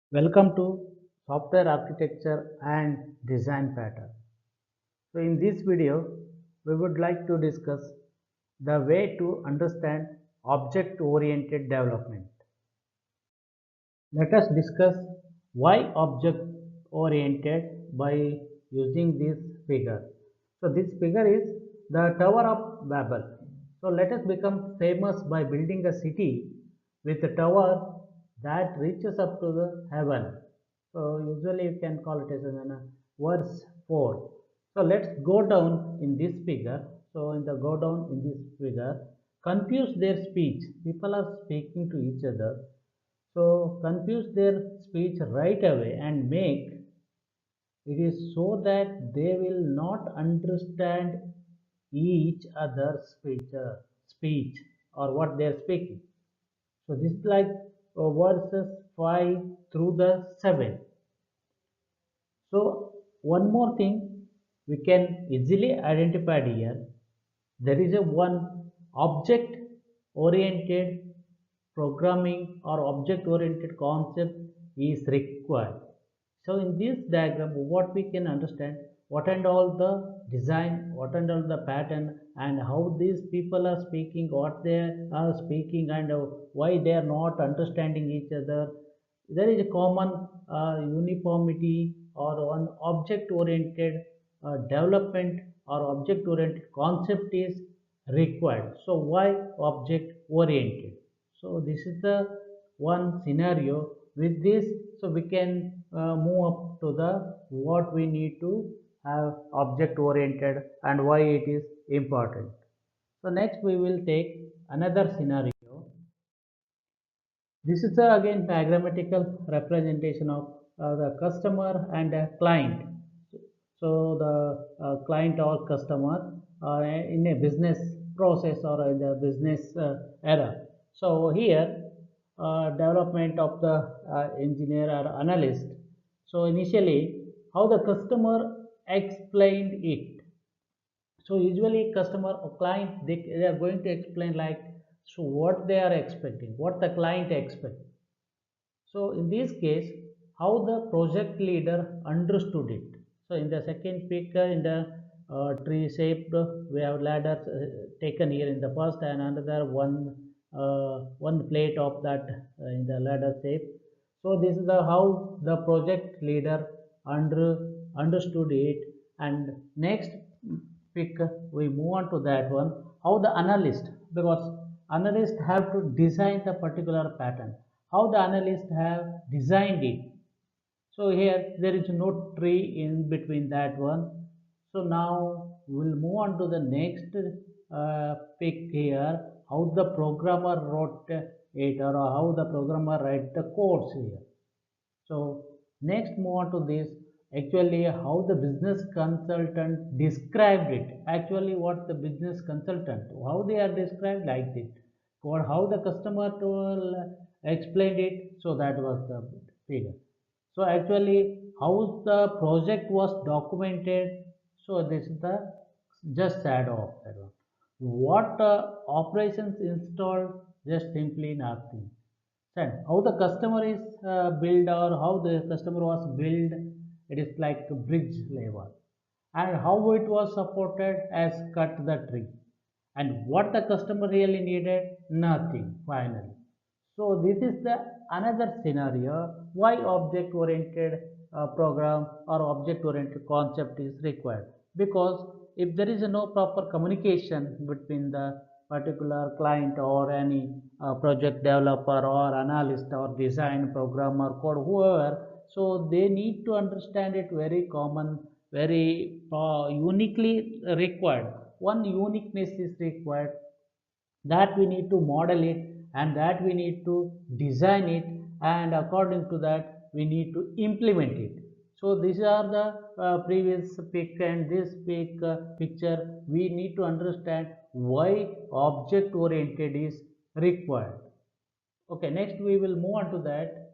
Welcome to Software Architecture and Design Pattern. So in this video, we would like to discuss the way to understand object-oriented development. Let us discuss why object-oriented by using this figure. So this figure is the Tower of Babel. So let us become famous by building a city with a tower that reaches up to the heaven. So usually you can call it as verse 4. So let's go down in this figure. So in the go down in this figure, confuse their speech. People are speaking to each other. So confuse their speech right away and make it is so that they will not understand each other's speech or what they are speaking. So this is like verses 5 through the 7. So one more thing we can easily identify here. There is a one object oriented programming or object oriented concept is required. So in this diagram what we can understand what and all the design, what and all the pattern and how these people are speaking, what they are speaking and why they are not understanding each other. There is a common uniformity or one object oriented development or object oriented concept is required. So why object oriented? So this is the one scenario. With this, so we can move up to the what we need to have object oriented and why it is important. So next we will take another scenario. This is again diagrammatical representation of the customer and a client. So the client or customer in a business process or in the business era. So here development of the engineer or analyst. So initially how the customer explained it. So usually customer or client they are going to explain like so what they are expecting, what the client expects. So in this case, how the project leader understood it. So in the second picture, in the tree shaped, we have ladders taken here in the first, and another one plate of that in the ladder shape. So this is the how the project leader understood it. And next pick, we move on to that one. How the analyst, because analyst have to design the particular pattern how the analyst have designed it. So here there is no tree in between that one. So now we'll move on to the next pick here, how the programmer wrote it or how the programmer write the codes here. So next move on to this actually how the business consultant described it. Actually what the business consultant, how they are described like this. Or how the customer tool explained it. So that was the figure. So actually how the project was documented. So this is the just shadow of that one. What operations installed just simply nothing. Then how the customer is built or how the customer was built, it is like a bridge level. And how it was supported as cut the tree. And what the customer really needed, nothing finally. So this is the another scenario why object oriented program or object oriented concept is required because if there is no proper communication between the particular client or any project developer or analyst or design programmer code whoever, so they need to understand it very common, very uniquely required. One uniqueness is required that we need to model it and that we need to design it and according to that we need to implement it. So these are the previous pic and this picture we need to understand why object oriented is required. Okay, next we will move on to that.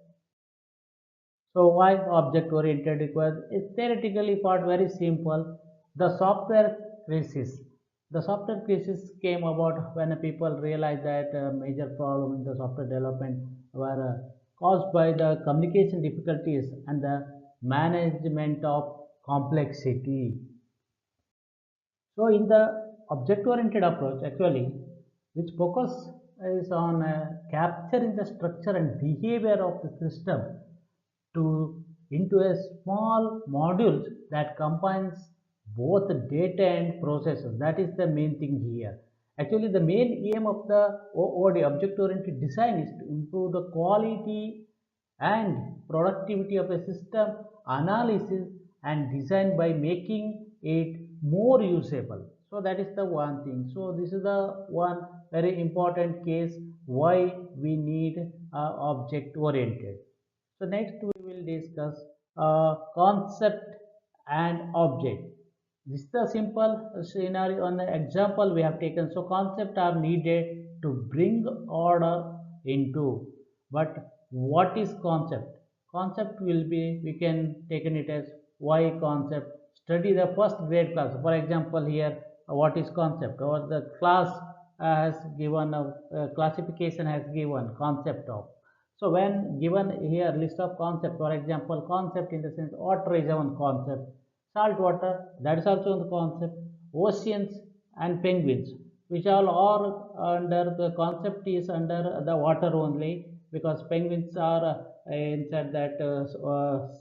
So why object oriented requires is theoretically part very simple. The software crisis. The software crisis came about when people realized that a major problem in the software development were caused by the communication difficulties and the management of complexity. So in the object-oriented approach, actually, which focus is on capturing the structure and behavior of the system to into a small modules that combines both data and processes. That is the main thing here. Actually, the main aim of the OOD object-oriented design is to improve the quality and productivity of a system analysis and design by making it more usable. So that is the one thing. So this is the one very important case why we need object oriented. So next we will discuss concept and object. This is the simple scenario on the example we have taken. So concept are needed to bring order into. But what is concept? Concept will be, we can take it as why concept. Study the first grade class. For example, here what is concept? Or the class has given a classification has given concept of. So when given here list of concept, for example, concept in the sense water is one concept, salt water that is also the concept, oceans and penguins, which all are under the concept is under the water only, because penguins are inside that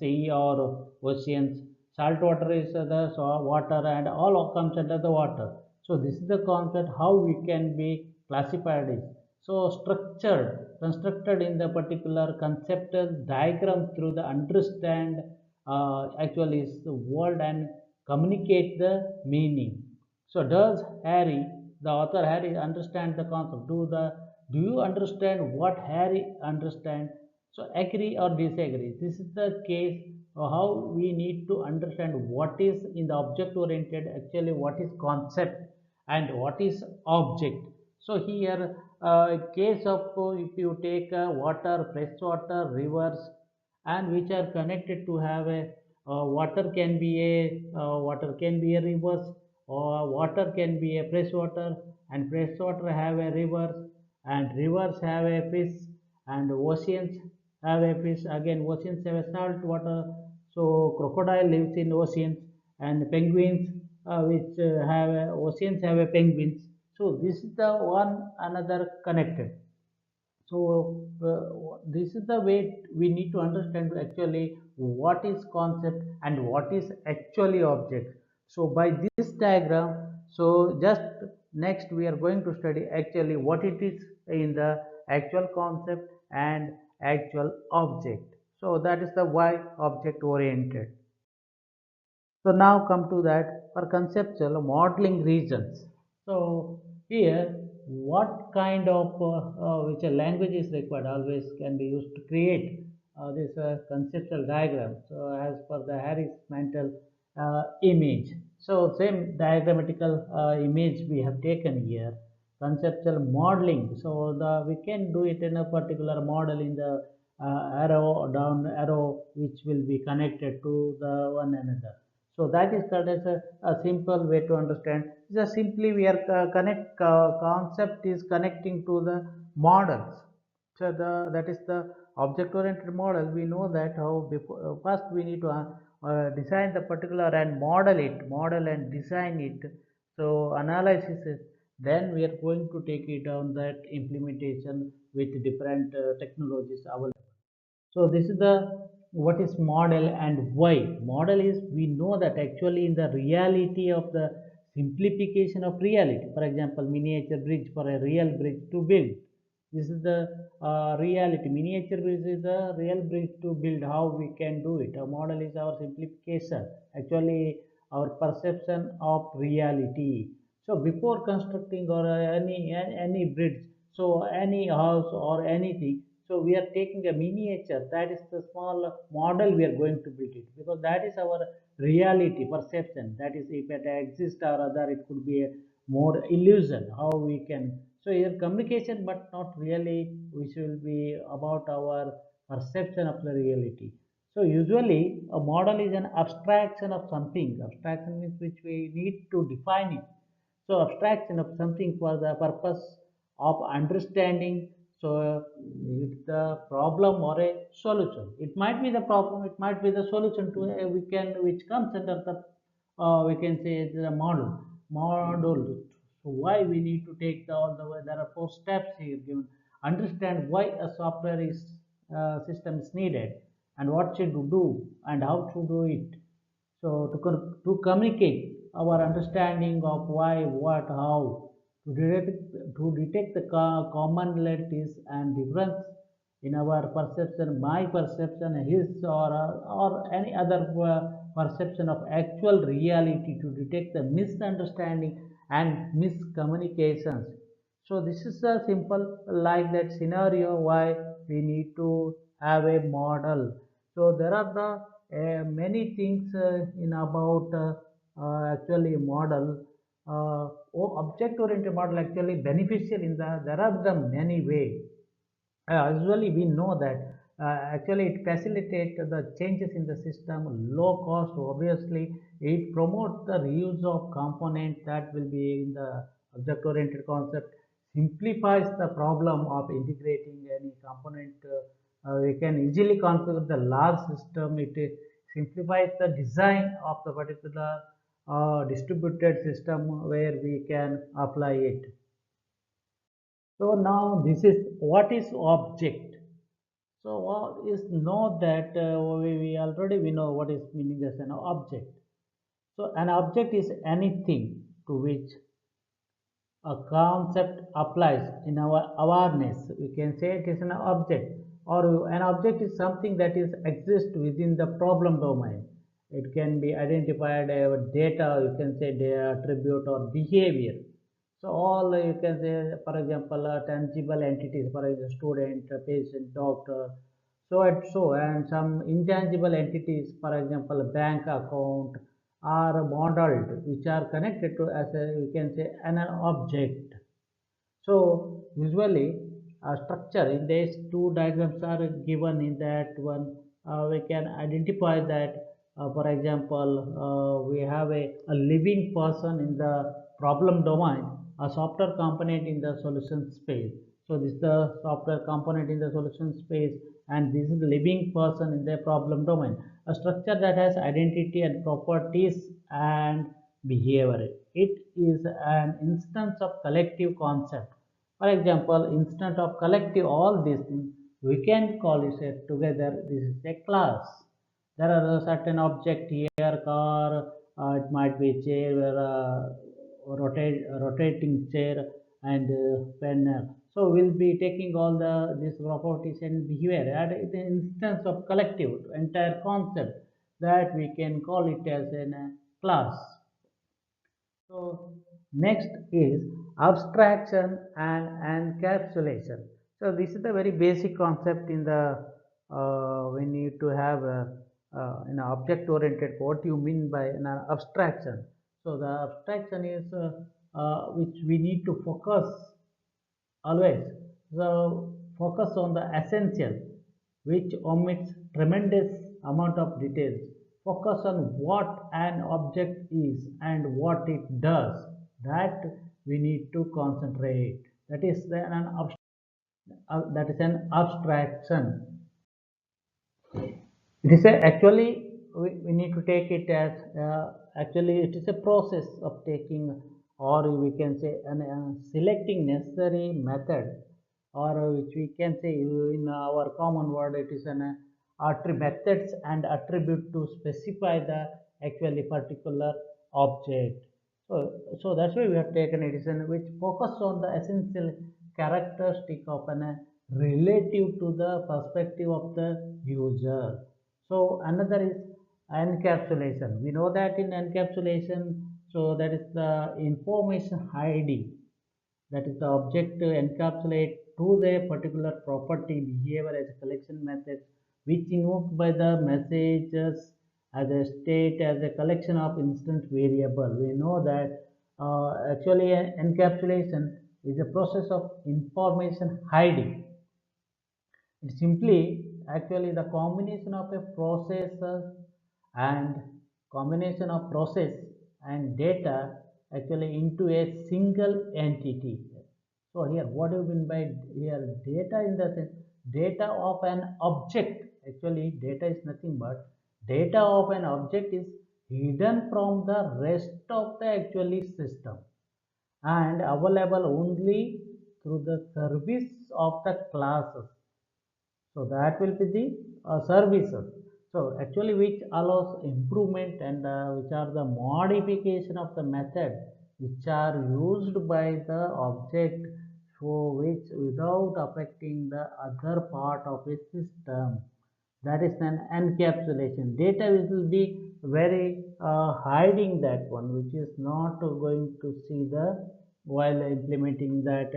sea or oceans. Salt water is the water and all comes under the water. So this is the concept how we can be classified is. So structured, constructed in the particular conceptual diagram through the understand actually is the word and communicate the meaning. So does Harry, the author Harry, understand the concept? Do you understand what Harry understand? So agree or disagree. This is the case how we need to understand what is in the object oriented actually what is concept and what is object. So here case of if you take water, fresh water, rivers, and which are connected to have a water can be a rivers, or water can be a fresh water, and fresh water have a rivers, and rivers have a fish, and oceans have a fish, again oceans have a salt water. So crocodile lives in oceans, and penguins which have oceans have a penguins. So this is the one another connected. So this is the way we need to understand actually what is concept and what is actually object. So by this diagram, so just next we are going to study actually what it is in the actual concept and actual object. So that is the why object oriented. So now come to that for conceptual modeling reasons. So here what kind of which a language is required always can be used to create this conceptual diagram. So as per the Harris mental image. So same diagrammatical image we have taken here. Conceptual modeling. So the we can do it in a particular model in the arrow down arrow which will be connected to the one another. So that is called as a simple way to understand. Just simply we are concept is connecting to the models. So that is the object oriented model. We know that how before first we need to design the particular and model and design it. So analysis it. Then we are going to take it on that implementation with different technologies available. So this is the what is model and why. Model is we know that actually in the reality of the simplification of reality. For example, miniature bridge for a real bridge to build. This is the reality. Miniature bridge is the real bridge to build. How we can do it. A model is our simplification. Actually, our perception of reality. So before constructing or any bridge, so any house or anything, so we are taking a miniature, that is the small model we are going to build it, because that is our reality perception. That is if it exists or other, it could be a more illusion how we can. So here communication, but not really, which will be about our perception of the reality. So usually a model is an abstraction of something. Abstraction means which we need to define it. So abstraction of something for the purpose of understanding. So you with the problem or a solution. It might be the problem, it might be the solution to a which comes under the we can say the model. So why we need to take all the way? There are 4 steps here given. Understand why a software is system is needed and what should do and how to do it. So to communicate our understanding of why, what, how, to detect the commonalities and difference in our perception, my perception, his or any other perception of actual reality, to detect the misunderstanding and miscommunications. So this is a simple like that scenario why we need to have a model. So there are the many things in about actually model. Object oriented model actually beneficial in there are the many way. Usually we know that actually it facilitates the changes in the system, low cost. Obviously it promotes the reuse of components that will be in the object oriented concept, simplifies the problem of integrating any component. We can easily configure the large system. It simplifies the design of the particular distributed system where we can apply it. So now this is what is object. So what is know that we already we know what is meaning as an object. So an object is anything to which a concept applies in our awareness. We can say it is an object, or an object is something that is exist within the problem domain. It can be identified data, you can say data attribute or behavior. So all you can say, for example, tangible entities, for example, student, patient, doctor, so and so, and some intangible entities, for example, bank account, are modeled, which are connected to as a you can say an object. So usually a structure in these 2 diagrams are given in that one. We can identify that for example we have a living person in the problem domain, a software component in the solution space. So this is the software component in the solution space, and this is the living person in the problem domain. A structure that has identity and properties and behavior. It is an instance of collective concept. For example, instead of collective all these things, we can call it together. This is a class. There are a certain object here, car. It might be chair, rotating chair, and pen. So we'll be taking all the these properties and behavior. And it is an instance of collective entire concept that we can call it as a class. So next is abstraction and encapsulation. So this is the very basic concept in the we need to have in object oriented. What you mean by an abstraction? So the abstraction is which we need to focus always. So focus on the essential, which omits tremendous amount of details. Focus on what an object is and what it does. That we need to concentrate. That is that is an abstraction. It is actually we need to take it as actually it is a process of taking, or we can say selecting necessary method, or which we can say in our common word it is an methods and attribute to specify the actually particular object. So that's why we have taken it is an which focus on the essential characteristic of an relative to the perspective of the user. So another is encapsulation. We know that in encapsulation, so that is the information hiding. That is the object to encapsulate to the particular property behavior as a collection method, which invoked by the messages as a state as a collection of instant variable. We know that actually encapsulation is a process of information hiding. It's simply actually the combination of a processor and combination of process and data actually into a single entity. So here, what do you mean by here data in the sense? data of an object. Actually, data is nothing but data of an object is hidden from the rest of the actually system and available only through the service of the classes. So that will be the services. So actually which allows improvement and which are the modification of the method which are used by the object, for which without affecting the other part of a system. That is an encapsulation. Data will be very hiding that one, which is not going to see the while implementing that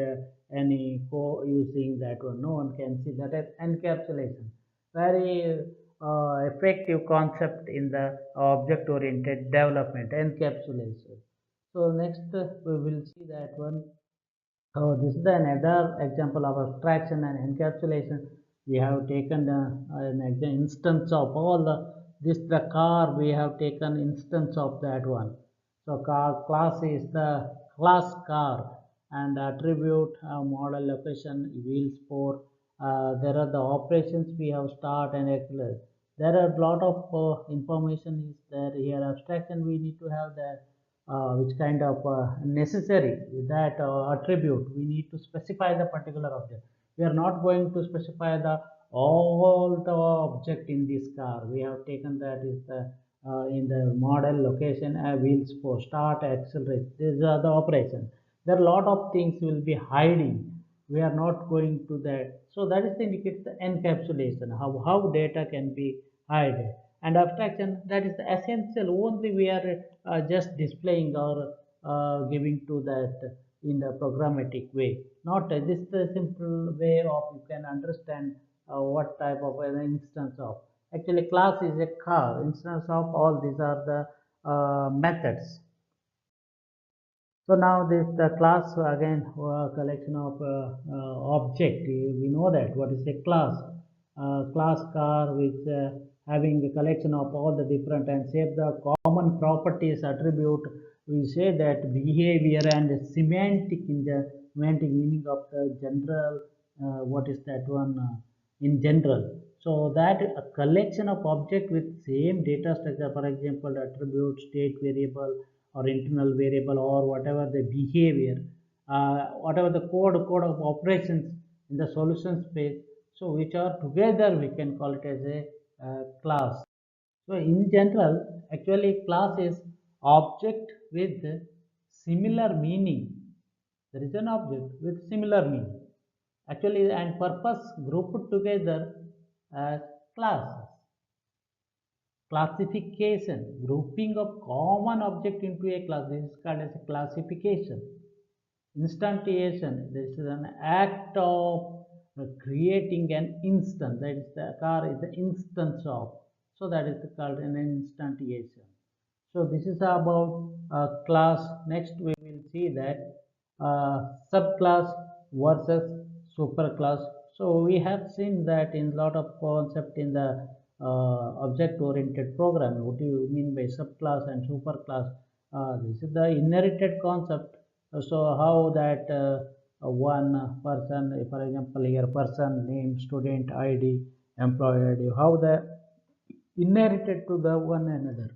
any using that one. No one can see that as encapsulation. Very effective concept in the object oriented development, encapsulation. So next we will see that one. So this is another example of abstraction and encapsulation. We have taken an instance of all the car. We have taken instance of that one. So car class is the class car and attribute model location wheels for. There are the operations we have start and exit. There are a lot of information is there here. Abstraction we need to have that which kind of necessary that attribute we need to specify the particular object. We are not going to specify the all the object in this car. We have taken that is the in the model location wheels for start accelerate. These are the operations. There are a lot of things will be hiding. We are not going to that. So that is the indicates the encapsulation, how data can be hidden. And abstraction, that is the essential. Only we are just displaying or giving to that in the programmatic way. Not this is the simple way of you can understand what type of an instance of. Actually, class is a car. Instance of all these are the methods. So now this the class again collection of object. We know that what is a class. Class car which having a collection of all the different and save the common properties attribute. We say that behavior and semantic in the semantic meaning of the general. What is that one in general? So that a collection of object with same data structure, for example, attribute, state variable, or internal variable, or whatever the behavior, whatever the code of operations in the solution space, so which are together we can call it as a class. So in general, actually class is object with similar meaning. There is an object with similar meaning actually and purpose grouped together as classes. Classification, grouping of common object into a class, this is called as a classification. Instantiation, this is an act of creating an instance, that is the car is the instance of, so that is called an instantiation. So this is about class. Next we will see that subclass versus superclass. So we have seen that in lot of concept in the object-oriented programming. What do you mean by subclass and superclass? This is the inherited concept. So how that one person, for example, here person name, student ID, employee ID, how the inherited to the one another.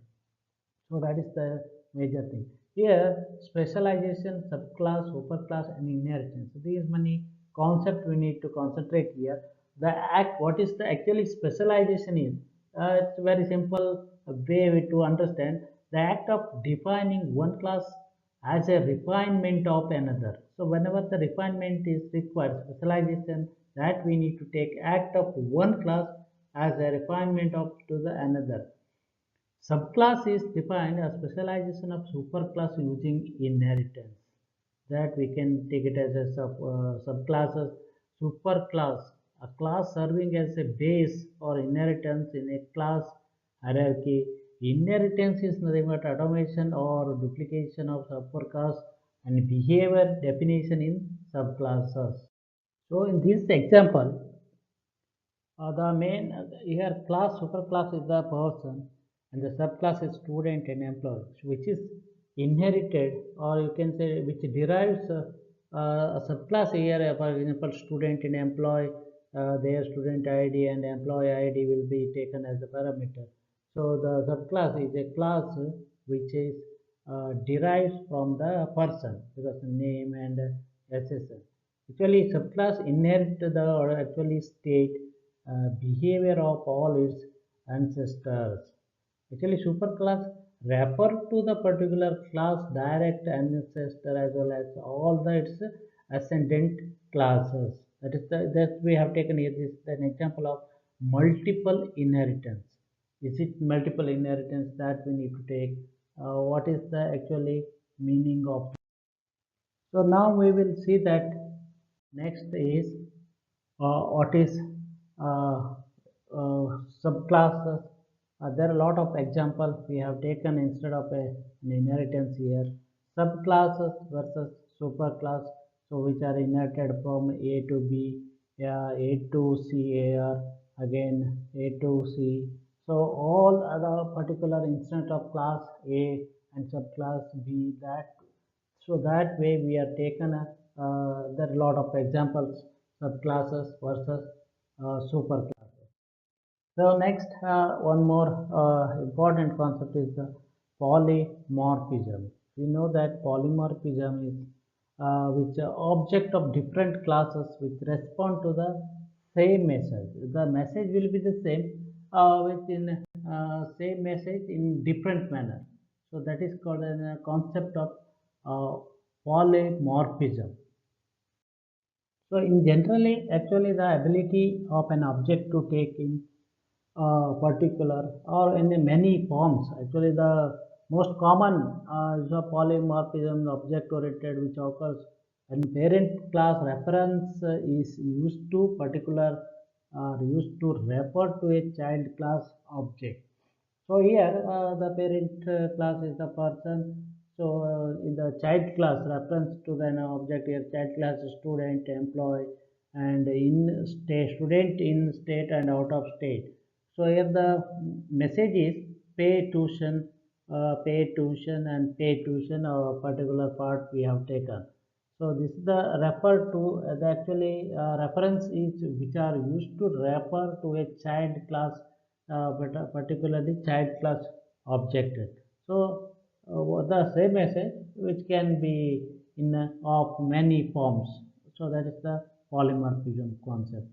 So that is the major thing. Here, specialization, subclass, superclass, and inheritance. So these many concepts we need to concentrate here. The act, what is the actually specialization is? It's very simple way to understand. The act of defining one class as a refinement of another. So whenever the refinement is required, specialization, that we need to take act of one class as a refinement of to the another. Subclass is defined as specialization of superclass using inheritance. That we can take it as a subclasses. Superclass, a class serving as a base or inheritance in a class hierarchy. Inheritance is nothing but automation or duplication of superclass and behavior definition in subclasses. So in this example, the main here class superclass is the person and the subclass is student and employee, which is inherited, or you can say which derives a subclass here, for example, student and employee. their student ID and employee ID will be taken as a parameter. So the subclass is a class which is derived from the person because name and SSN. Actually, subclass inherit the or actually state behavior of all its ancestors. Actually, superclass refer to the particular class direct ancestor as well as all the its ascendant classes. That we have taken here. This is an example of multiple inheritance. Is it multiple inheritance that we need to take? What is the actually meaning of? So now we will see that next is what is uh, subclasses. There are a lot of examples we have taken instead of an inheritance here. Subclasses versus superclass, so which are inherited from A to B, A to C, AR, again A to C. So all other particular instance of class A and subclass B, that so that way we are taken there are a lot of examples subclasses versus superclasses. So next one more important concept is the polymorphism. We know that polymorphism is which object of different classes which respond to the same message. The message will be the same within same message in different manner. So that is called a concept of uh, polymorphism. So in generally, actually the ability of an object to take in particular or in many forms. Actually, the most common is a polymorphism object oriented which occurs when parent class reference is used to particular used to refer to a child class object. So here the parent class is the person. So in the child class reference to the object here, child class is student, employee, and in state student in state and out of state. So here the message is pay tuition and pay tuition. A particular part we have taken. So this is the refer to the actually reference is which are used to refer to a child class but particularly child class object. So the same message which can be in of many forms. So that is the polymorphism concept.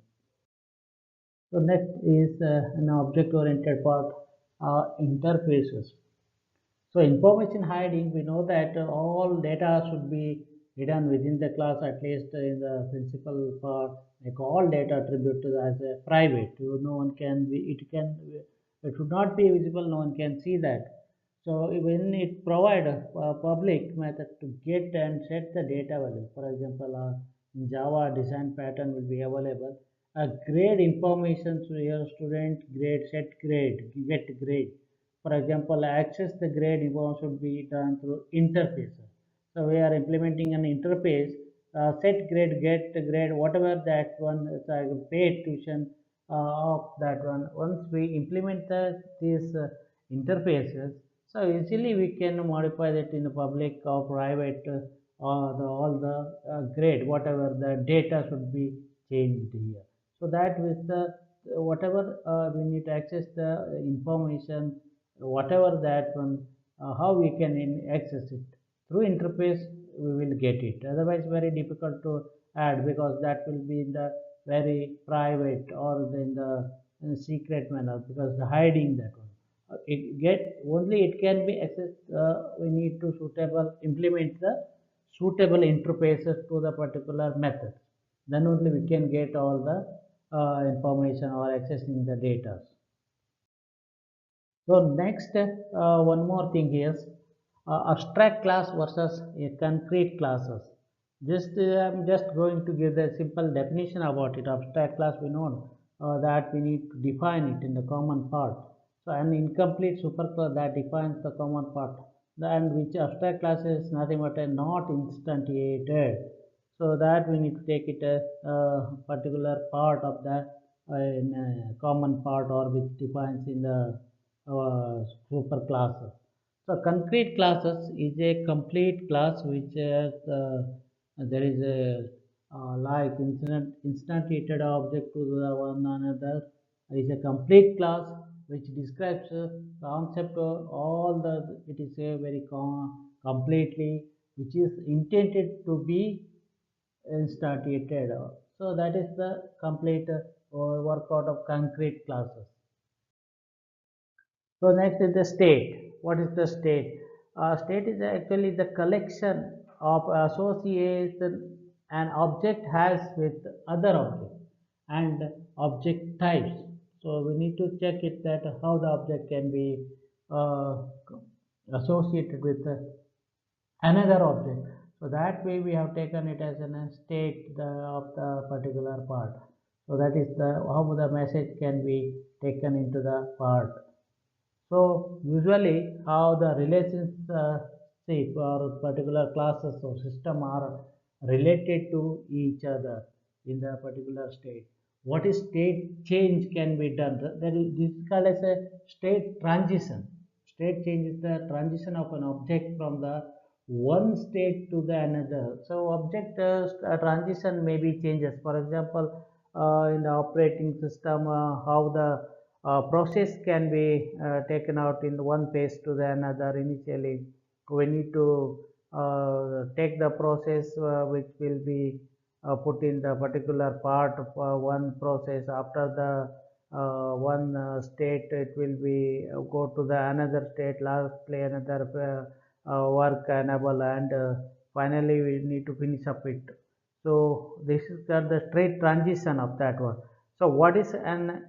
So next is an object-oriented part, interfaces. So information hiding, we know that all data should be hidden within the class, at least in the principal part, like all data attributed as a private. No one can be, it should not be visible, no one can see that. So when it provide a public method to get and set the data value, for example, in Java design pattern will be available. A grade information to your student grade, set grade, get grade. For example, access the grade information should be done through interfaces. So we are implementing an interface, set grade, get grade, whatever that one is, paid tuition of that one. Once we implement these interfaces, so easily we can modify that in the public or private or all the grade, whatever the data should be changed here. So that with the whatever we need to access the information, whatever that one, how we can access it through interface, we will get it. Otherwise, very difficult to add because that will be in the very private or in the secret manner because the hiding that one. It get only it can be accessed. We need to suitable implement the suitable interfaces to the particular method. Then only we can get all the information or accessing the data. So next, one more thing is abstract class versus a concrete classes. I'm just going to give the simple definition about it. Abstract class, we know that we need to define it in the common part. So an incomplete superclass that defines the common part, and which abstract class is nothing but a not instantiated. So that we need to take it a particular part of the in a common part or which defines in the super classes. So concrete classes is a complete class which there is a like instantiated object to the one another is a complete class which describes concept of all the it is a very completely which is intended to be instantiated. So that is the complete workout of concrete classes. So next is the state. What is the state? State is actually the collection of association an object has with other objects and object types. So we need to check it that how the object can be uh, associated with another object. So that way we have taken it as a state of the particular part. So that is the how the message can be taken into the part. So usually how the relationship or particular classes or system are related to each other in the particular state. What is state change can be done? This is called as a state transition. State change is the transition of an object from the one state to the another. So object transition may be changes. For example, in the operating system, how the process can be taken out in one phase to the another. Initially we need to take the process which will be put in the particular part of one process. After the one state it will be go to the another state, lastly another work enable, and finally we need to finish up it. So this is the straight transition of that one. So what is an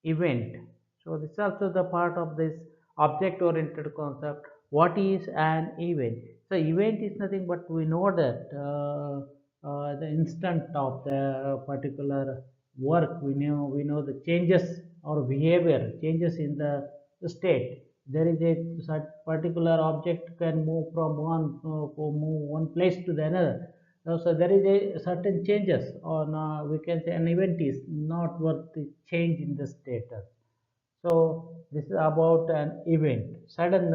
event? So this is also the part of this object oriented concept. What is an event? So event is nothing but we know that the instant of the particular work, we know the changes or behavior changes in the state. There is a such particular object can move from one place to the another. So there is a certain changes on we can say an event is not worth the change in the status. So this is about an event, sudden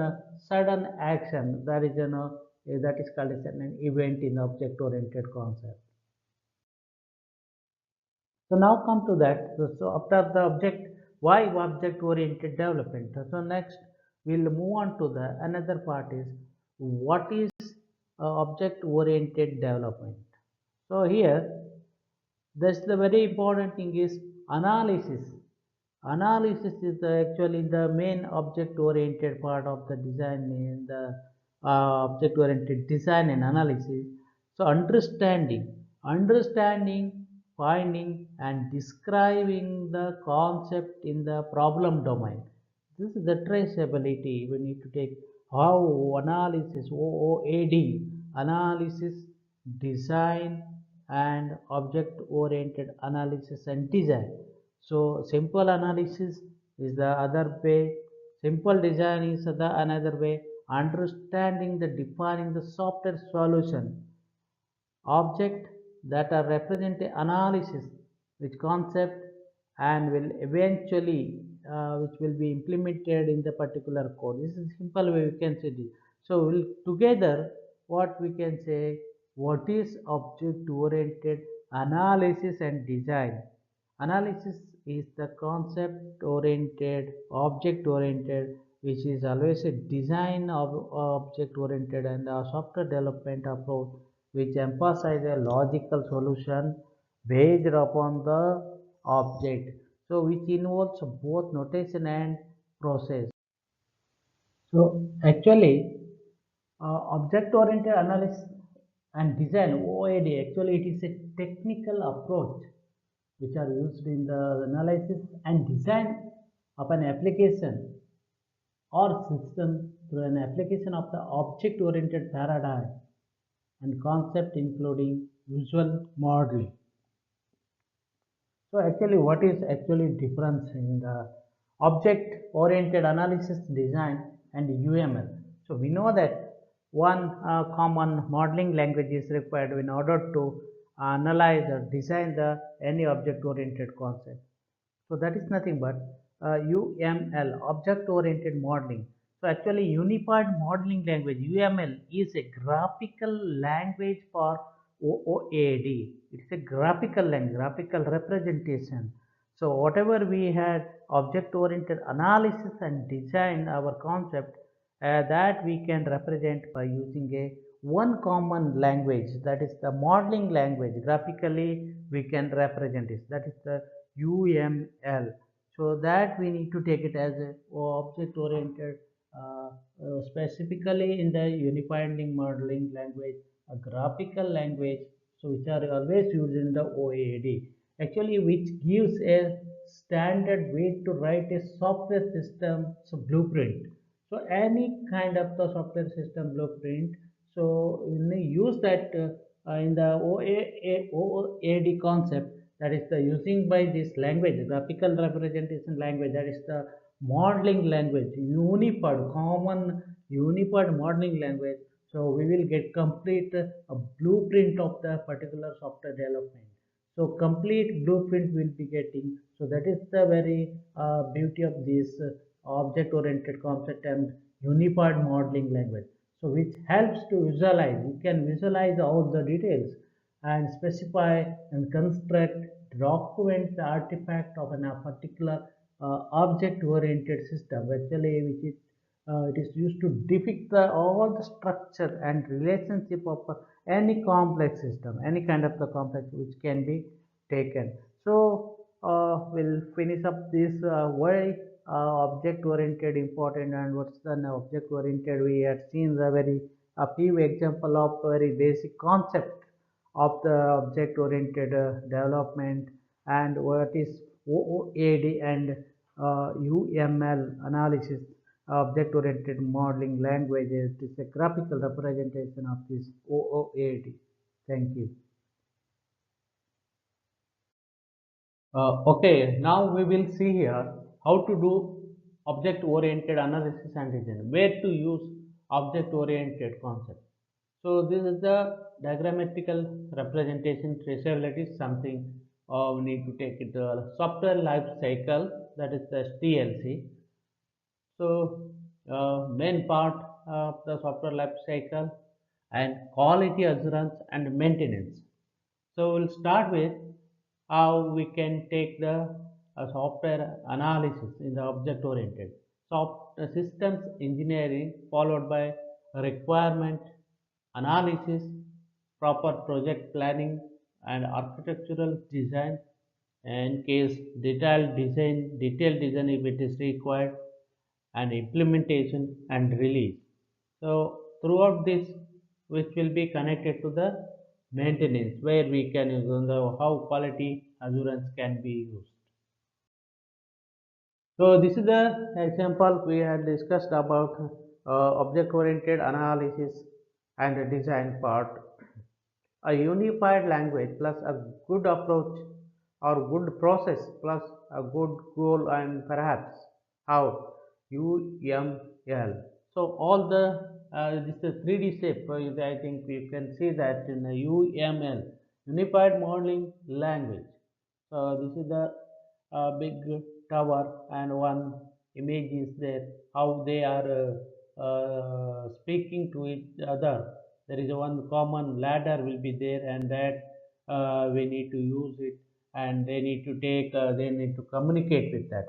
action. That is that is called as an event in object oriented concept. So now come to that. So after the object, why object oriented development? So next we'll move on to the another part is what is object oriented development. So here that's the very important thing is analysis. Analysis is actually the main object oriented part of the design in the object oriented design and analysis. So understanding, finding and describing the concept in the problem domain. This is the traceability. We need to take how analysis, OOAD, analysis, design and object oriented analysis and design. So simple analysis is the other way, simple design is the another way, understanding the defining the software solution object that are represent analysis which concept and will eventually which will be implemented in the particular code. This is simple way we can say this. So we'll together what we can say, what is object oriented analysis and design. Analysis is the concept oriented, object oriented, which is always a design of object oriented, and a software development approach which emphasize a logical solution based upon the object. So which involves both notation and process. So actually object oriented analysis and design OOD actually it is a technical approach which are used in the analysis and design of an application or system through an application of the object oriented paradigm and concept including visual modeling. So actually what is actually difference in the object oriented analysis design and UML? So we know that one common modeling language is required in order to analyze or design the any object oriented concept. So that is nothing but UML, object oriented modeling. So actually unified modeling language UML is a graphical language for OOAD. It's a graphical language, graphical representation. So whatever we had object-oriented analysis and design our concept, that we can represent by using a one common language, that is the modeling language. Graphically we can represent it, that is the UML. So that we need to take it as a object oriented, specifically in the unified link modeling language, a graphical language, so which are always used in the OAD, actually, which gives a standard way to write a software system blueprint. So any kind of the software system blueprint, so we may use that in the OAD concept, that is the using by this language, graphical representation language, that is the modeling language, unified common unified modeling language. So we will get complete a blueprint of the particular software development. So complete blueprint will be getting. So that is the very beauty of this object oriented concept and unified modeling language. So which helps to visualize, you can visualize all the details and specify and construct, document the artifact of a particular object oriented system, actually which is it is used to depict all the structure and relationship of any complex system, any kind of the complex which can be taken. So we'll finish up this why object oriented important and what's the object oriented. We had seen the very a few example of very basic concept of the object oriented development and what is OOAD and UML analysis, object oriented modeling languages. It is a graphical representation of this OOAD. Thank you. Okay, now we will see here how to do object oriented analysis and design, where to use object oriented concept. So this is the diagrammatical representation traceability, something we need to take it the software life cycle, that is the STLC. So main part of the software life cycle and quality assurance and maintenance. So we'll start with how we can take the software analysis in the object oriented. Systems engineering followed by requirement analysis, proper project planning and architectural design, and case detailed design if it is required, and implementation and release. So throughout this, which will be connected to the maintenance, where we can use the how quality assurance can be used. So this is the example we had discussed about object oriented analysis and design part. A unified language plus a good approach or good process plus a good goal and perhaps how UML. So all the this is 3D shape. I think you can see that in the UML, Unified Modeling Language. So this is the big tower and one image is there. How they are speaking to each other. There is a one common ladder will be there, and that we need to use it, and they need to take. They need to communicate with that.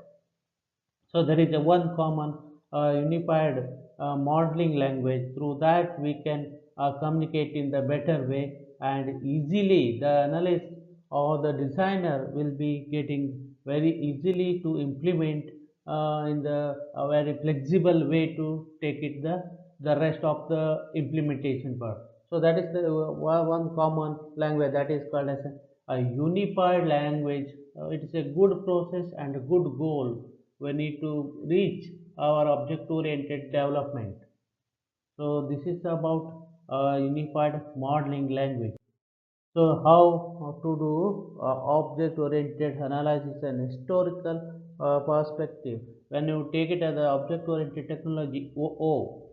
So there is a one common unified modeling language. Through that we can communicate in the better way, and easily the analyst or the designer will be getting very easily to implement in the very flexible way to take it the rest of the implementation part. So that is the one common language that is called as a unified language. It is a good process and a good goal we need to reach our object oriented development. So this is about unified modeling language. So how to do object oriented analysis and historical perspective. When you take it as an object oriented technology OO,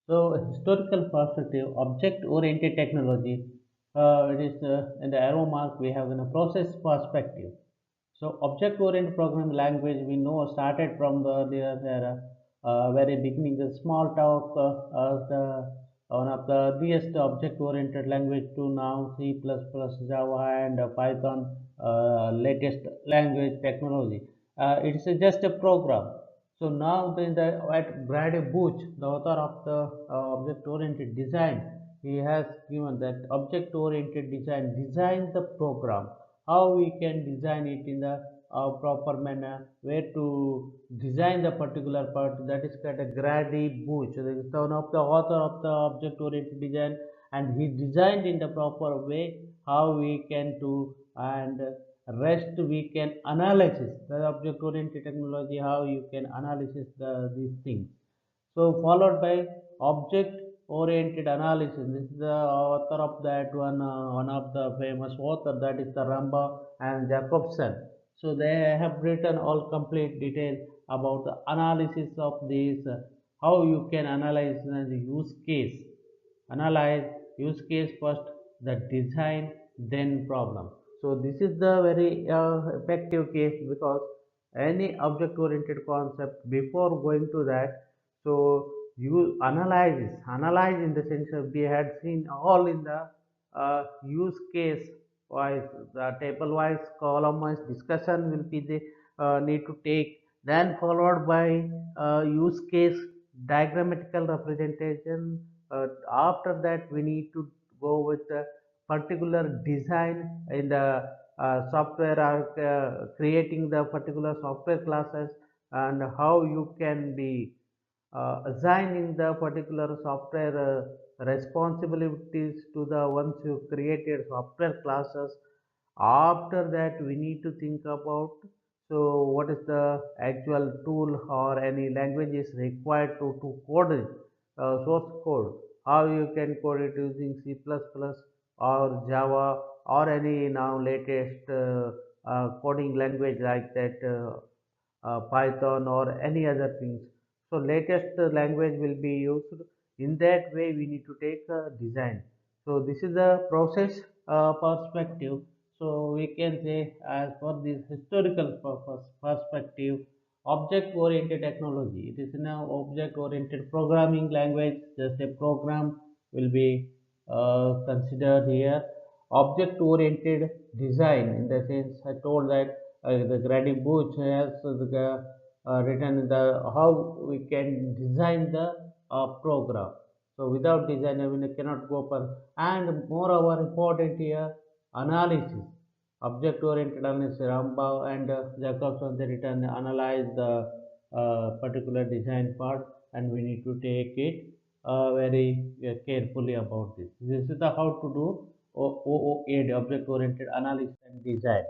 so historical perspective, object oriented technology, it is in the arrow mark we have in a process perspective. So object oriented programming language we know started from the earlier era very beginning, the small talk, the one of the earliest object-oriented language to now C++, Java, and Python, latest language technology. It's just a program. So now at Brady Booch, the author of the object-oriented design, he has given that object-oriented design the program, how we can design it in the proper manner, where to design the particular part, that is called a Grady Booch. That is one of the author of the object-oriented design, and he designed in the proper way how we can do, and rest we can analysis the object-oriented technology, how you can analysis these things. So followed by object-oriented analysis. This is the author of that one of the famous author, that is the Ramba and Jacobson. So they have written all complete detail about the analysis of this, how you can analyze the use case. Analyze use case first, the design, then problem. So this is the very effective case, because any object-oriented concept, before going to that, so you analyze in the sense of we had seen all in the use case wise, the table wise, column wise discussion will be the need to take, then followed by use case diagrammatical representation. After that we need to go with the particular design in the software, creating the particular software classes, and how you can be assigning the particular software responsibilities to the ones you created software classes. After that we need to think about, so what is the actual tool or any language is required to code it, source code, how you can code it using C++ or Java or any now latest coding language like that, Python or any other things. So latest language will be used. In that way, we need to take a design. So this is the process perspective. So we can say, as for this historical purpose perspective, object-oriented technology. It is now object-oriented programming language. Just a program will be considered here. Object-oriented design, in the sense I told that the Grady Booch has written the how we can design the program. So without design, I mean, cannot go for. And moreover, important here, analysis, object-oriented analysis. Rambau and Jacobson, they written analyze the particular design part, and we need to take it very carefully about this. This is the how to do OOAD, object-oriented analysis and design.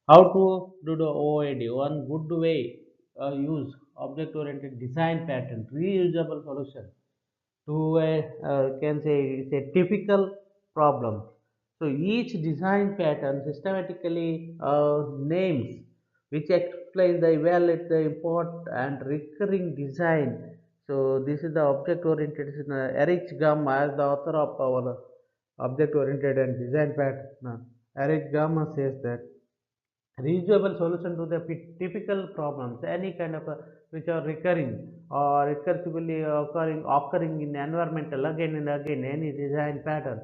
How to do the OOAD? One good way use object-oriented design pattern, reusable solution to a can say it's a typical problem. So each design pattern systematically names which explain the evaluate the import and recurring design. So this is the object-oriented. Erich Gamma, as the author of our object-oriented and design pattern, Erich Gamma says that reusable solution to the typical problems, any kind of which are recurring or recursively occurring in environmental again and again, any design pattern.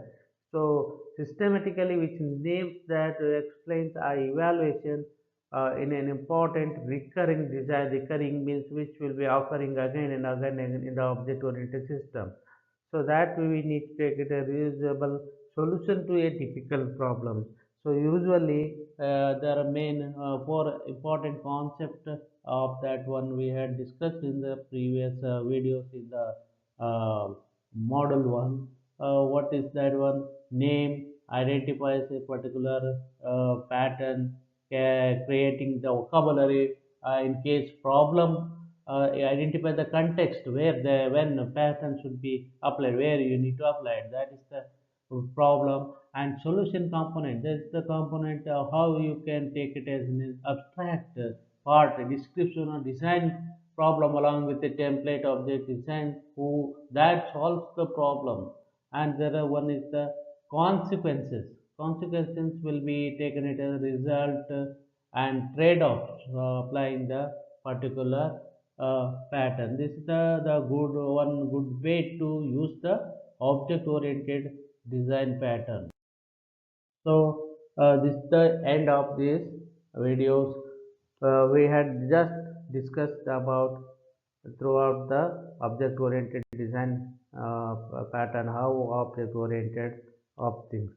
So systematically which names that explains our evaluation in an important recurring design. Recurring means which will be occurring again and again in the object oriented system. So that we need to take it a reusable solution to a typical problem. So usually there are main four important concept of that one we had discussed in the previous videos in the model one. What is that one? Name identifies a particular pattern, creating the vocabulary. In case problem, identify the context where the when a pattern should be applied, where you need to apply it. That is the problem. And solution component, that's the component of how you can take it as an abstract part, a description or design problem along with the template object design who that solves the problem. And the other one is the consequences will be taken as a result and trade-offs applying the particular pattern. This is the good way to use the object oriented design pattern. So this is the end of this videos. We had just discussed about throughout the object oriented design pattern, how object oriented of things.